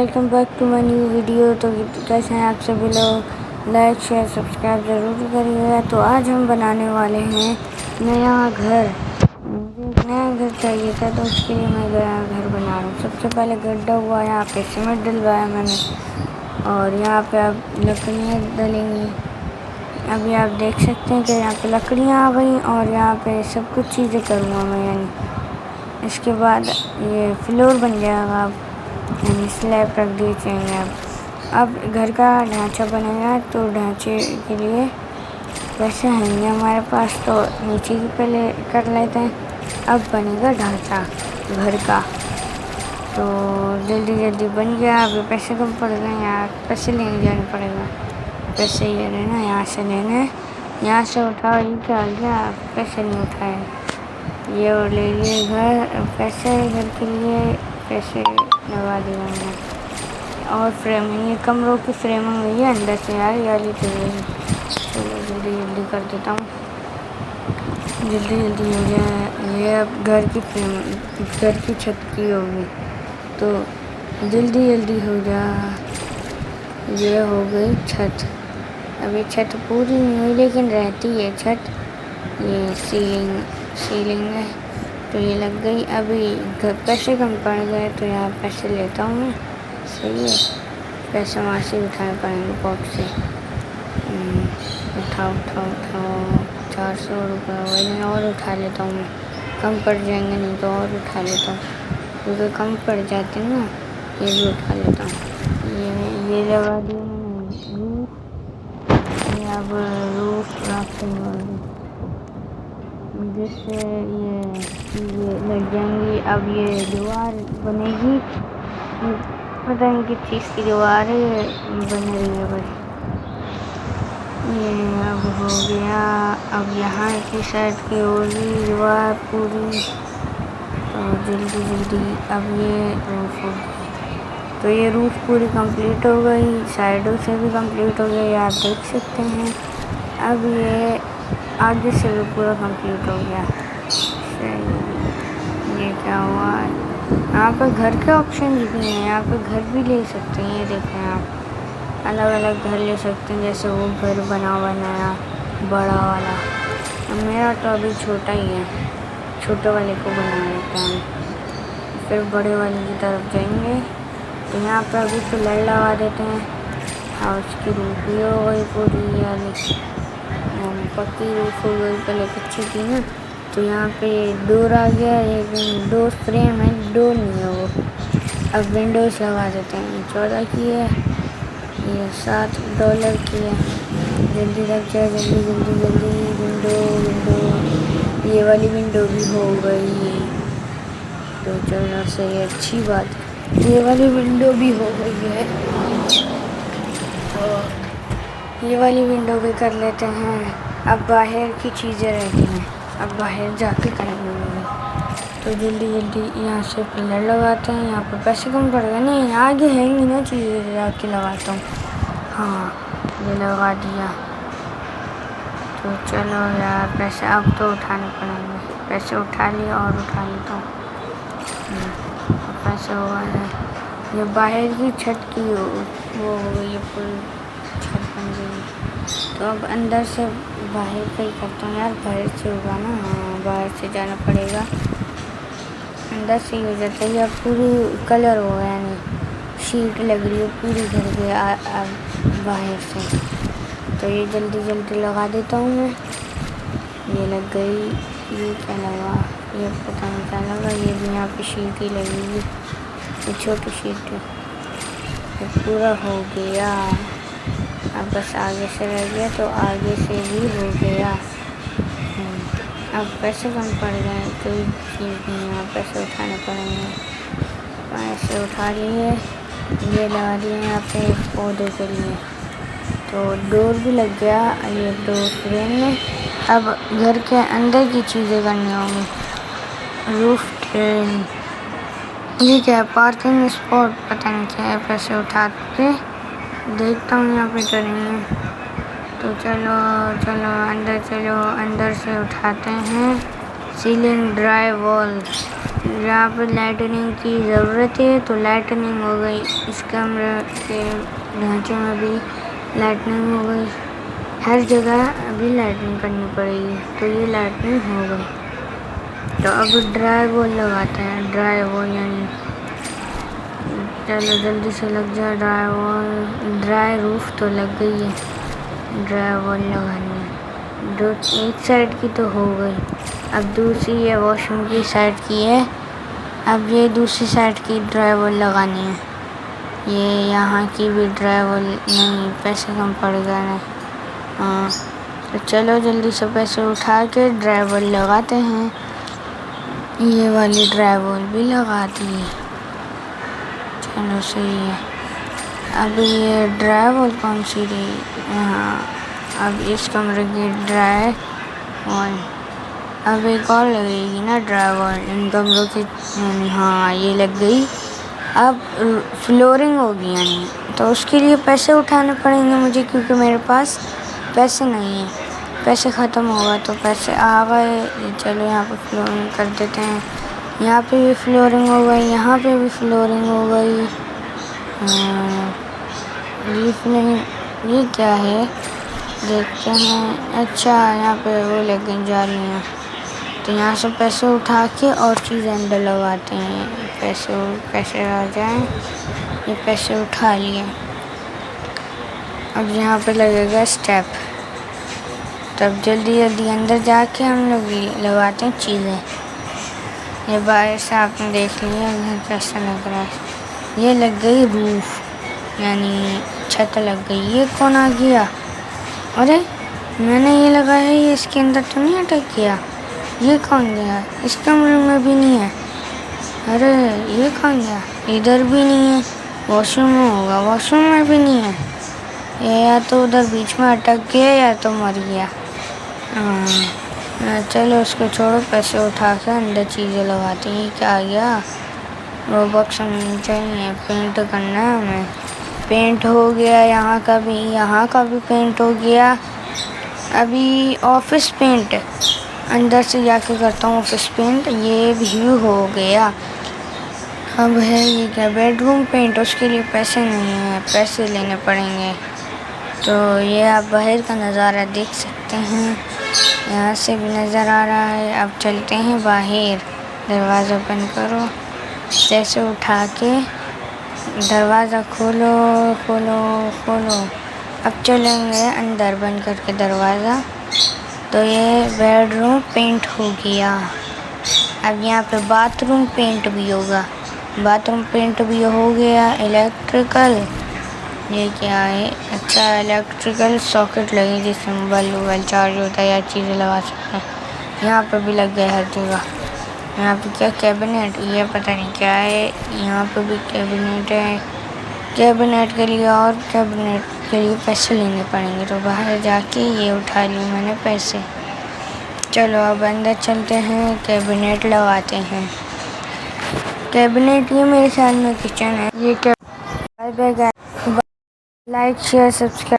Welcome back to my new video. तो कैसे हैं आप सभी लोग? लाइक शेयर सब्सक्राइब ज़रूर करिएगा। तो आज हम बनाने वाले हैं नया घर। मुझे एक नया घर चाहिए था, तो उसके लिए मैं नया घर बना रहा हूँ। सबसे पहले गड्ढा हुआ, यहाँ पे सीमेंट डलवाया मैंने और यहाँ पे अब लकड़ियाँ डलेंगी। अभी आप देख सकते हैं कि यहाँ पे लकड़ियाँ आ गई और यहाँ पे सब कुछ चीज़ें करूँगा मैं, यानी इसके बाद ये फ्लोर बन जाएगा। यानी स्लैब रख दिए चाहिए। अब घर का ढांचा बनेगा, तो ढांचे के लिए पैसे हैं हमारे पास, तो नीचे की पहले कर लेते हैं। अब बनेगा ढांचा घर का, तो जल्दी जल्दी बन गया। अभी पैसे कम पड़ गए, यार पैसे लेने जाना पड़ेगा। पैसे ये लेना, यहाँ से लेने, यहाँ से उठाओ। ये क्या आ गया, पैसे नहीं उठाए। ये और ले लिए घर पैसे, घर के लिए पैसे लगा दिया मैंने। और फ्रेमिंग, ये कमरों की फ्रेमिंग हुई है अंदर से, यार ये वाली चाहिए। चलो जल्दी जल्दी कर देता हूँ, जल्दी जल्दी हो गया। ये अब घर की फ्रेमिंग, घर की छत की होगी, तो जल्दी जल्दी हो जा। ये हो गई छत। अभी छत पूरी नहीं हुई, लेकिन रहती है छत। ये सीलिंग है, तो ये लग गई। अभी पैसे कम पड़ गए, तो यहाँ पैसे लेता हूँ मैं। सही है, पैसे वहाँ से उठाने पड़ेंगे पॉकेट से। उठाओ उठाओ उठाओ, 400 रुपये वही और उठा लेता हूँ मैं। कम पड़ जाएंगे नहीं तो और उठा लेता हूँ, क्योंकि कम पड़ जाते हैं ना, ये भी उठा लेता हूँ। ये लगा दिया मैंने रूफ। अब रूफ जिससे ये लग जाएंगी। अब ये दीवार बनेगी, पता नहीं किस चीज़ की दीवार है, बन रही है बस। ये अब हो गया। अब यहाँ की साइड की होगी दीवार पूरी, तो जल्दी जल्दी अब ये रूफ हो गई। तो ये रूफ पूरी कंप्लीट हो गई, साइडों से भी कंप्लीट हो गई, आप देख सकते हैं। अब ये आगे से भी पूरा कंप्लीट हो गया। ये क्या हुआ, यहाँ पर घर के ऑप्शन भी हैं, यहाँ पे घर भी ले सकते हैं। ये देखें आप, अलग अलग घर ले सकते हैं। जैसे वो घर बना हुआ नया बड़ा वाला, मेरा तो अभी छोटा ही है, छोटे वाले को बना लेते हैं, फिर बड़े वाले की तरफ जाएंगे। तो यहाँ पर अभी पिलर लगा देते हैं। हाउस की रूफ भी हो गई पूरी, यानी पक्की रूफ हो गई, पहले कच्ची थी ना। तो यहाँ पे डोर आ गया, लेकिन डोर फ्रेम है, डोर नहीं है वो। अब विंडोज़ लगा देते हैं। 14 की है, ये $7 की है। जल्दी लग जाए, जल्दी जल्दी जल्दी। विंडो, ये वाली विंडो भी हो गई, तो चलो सही है, अच्छी बात है। ये वाली विंडो भी हो गई है, तो ये वाली विंडो भी कर लेते हैं। अब बाहर की चीज़ें रहती हैं, अब बाहर जाके करेंगे। तो जल्दी जल्दी यहाँ से पिलर लगाते हैं। यहाँ पर पैसे कम पड़ गए, नहीं आगे है ही ना चीज़ें, जाके लगाता हूँ। हाँ, ये लगा दिया। तो चलो यार, पैसे अब तो उठाने पड़ेंगे। पैसे उठा लिए और उठा लेता हूँ। पैसे हो गए। ये बाहर की छत की वो हो गई, ये पूरी छत बन गई। तो अब अंदर से बाहर का ही करता हूँ यार, बाहर से होगा ना। हाँ, बाहर से जाना पड़ेगा, अंदर से ही हो जाता है। अब पूरी कलर हो गया, यानी शीट लग रही है पूरी घर के बाहर से। तो ये जल्दी जल्दी लगा देता हूँ मैं। ये लग गई। ये क्या लगा, ये पता नहीं क्या लगा। ये भी यहाँ पे शीट ही लगेगी, ये छोटी शीट है। ये पूरा हो गया। अब बस आगे से रह गया, तो आगे से भी हो गया। अब पैसे कम पड़ गए, कोई चीज़ नहीं है, पैसे उठाने पड़ेंगे। पैसे उठा लिए, ये लगा दिए यहाँ पे पौधे के लिए। तो डोर भी लग गया, ये डोर फ्रेम में। अब घर के अंदर की चीज़ें करनी होंगी। रूफ ट्रेन, ये क्या है, पार्किंग स्पॉट, पता नहीं क्या है। पैसे उठा के देखता हूँ, यहाँ पे करेंगे। तो चलो चलो अंदर चलो, अंदर से उठाते हैं। सीलिंग ड्राई वॉल, यहाँ पर लाइटनिंग की ज़रूरत है तो लाइटनिंग हो गई। इस कमरे के ढांचे में भी लाइटनिंग हो गई। हर जगह अभी लाइटनिंग करनी पड़ेगी। तो ये लाइटनिंग हो गई। तो अब ड्राई वॉल लगाते हैं। ड्राई वॉल यानी चलो जल्दी से लग जाए ड्राई वॉल। ड्राई रूफ तो लग गई है, ड्राई वॉल लगानी है। दो एक साइड की तो हो गई। अब दूसरी ये वॉशरूम की साइड की है। अब ये दूसरी साइड की ड्राई वॉल लगानी है। ये यहाँ की भी ड्राई वॉल नहीं, पैसे कम पड़ गए ना। हाँ तो चलो जल्दी से पैसे उठा के ड्राई वॉल लगाते हैं। ये वाली ड्राई वॉल भी लगा दी। चलो सही है। अब ये ड्राई वॉल कौन सी रही? हाँ अब इस कमरे की ड्राई वॉल अब एक और लगेगी ना ड्राई वॉल इन कमरों की। हाँ ये लग गई। अब फ्लोरिंग होगी यानी तो उसके लिए पैसे उठाने पड़ेंगे मुझे, क्योंकि मेरे पास पैसे नहीं है। पैसे ख़त्म होगा तो पैसे आ गए। चलो यहाँ पे फ्लोरिंग कर देते हैं। यहाँ पे भी फ्लोरिंग हो गई, यहाँ पे भी फ्लोरिंग हो गई। ये फ्लोरिंग ये क्या है देखते हैं। अच्छा यहाँ पे वो लग गई जालियाँ। तो यहाँ से पैसे उठा के और चीज़ अंदर लगाते हैं। पैसे आ जाएं। ये पैसे उठा लिए। अब यहाँ पे लगेगा स्टेप। तब जल्दी जल्दी अंदर जाके हम लोग लगाते हैं चीज़ें। ये बाहर से आपने देख लिया घर कैसा लग रहा है। ये लग गई रूफ यानी छत लग गई। ये कौन आ गया? अरे मैंने ये लगाया है, ये इसके अंदर तो नहीं अटक गया। ये कौन गया? इस कमरे में भी नहीं है। अरे ये कौन गया? इधर भी नहीं है। वॉशरूम में होगा, वॉशरूम में भी नहीं है। ये या तो उधर बीच में अटक गया या तो मर गया। चलो उसको छोड़ो, पैसे उठा के अंदर चीज़ें लगाते हैं। क्या आ गया? रोबॉक्स चाहिए, पेंट करना है हमें। पेंट हो गया, यहाँ का भी पेंट हो गया। अभी ऑफिस पेंट अंदर से जाके करता हूँ ऑफिस पेंट। ये भी हो गया। अब है ये क्या बेडरूम पेंट, उसके लिए पैसे नहीं है, पैसे लेने पड़ेंगे। तो ये आप बाहर का नज़ारा देख सकते हैं, यहाँ से भी नज़र आ रहा है। अब चलते हैं बाहर। दरवाज़ा बंद करो, जैसे उठा के दरवाज़ा खोलो खोलो खोलो। अब चलेंगे अंदर बंद करके दरवाज़ा। तो ये बेडरूम पेंट हो गया। अब यहाँ पे बाथरूम पेंट भी होगा। बाथरूम पेंट भी हो गया। इलेक्ट्रिकल ये क्या है? अच्छा इलेक्ट्रिकल सॉकेट लगी जिसमें मोबाइल चार्ज होता है या चीज़ें लगा सकते हैं। यहाँ पे भी लग गया हर जगह। यहाँ पे क्या कैबिनेट, ये पता नहीं क्या है। यहाँ पे भी कैबिनेट है। कैबिनेट के लिए और कैबिनेट के लिए पैसे लेने पड़ेंगे। तो बाहर जाके ये उठा लूँ मैंने पैसे। चलो अब अंदर चलते हैं, कैबिनेट लगाते हैं। कैबिनेट ये मेरे ख्याल में किचन है। ये क्या? Bye bye guys, like share subscribe.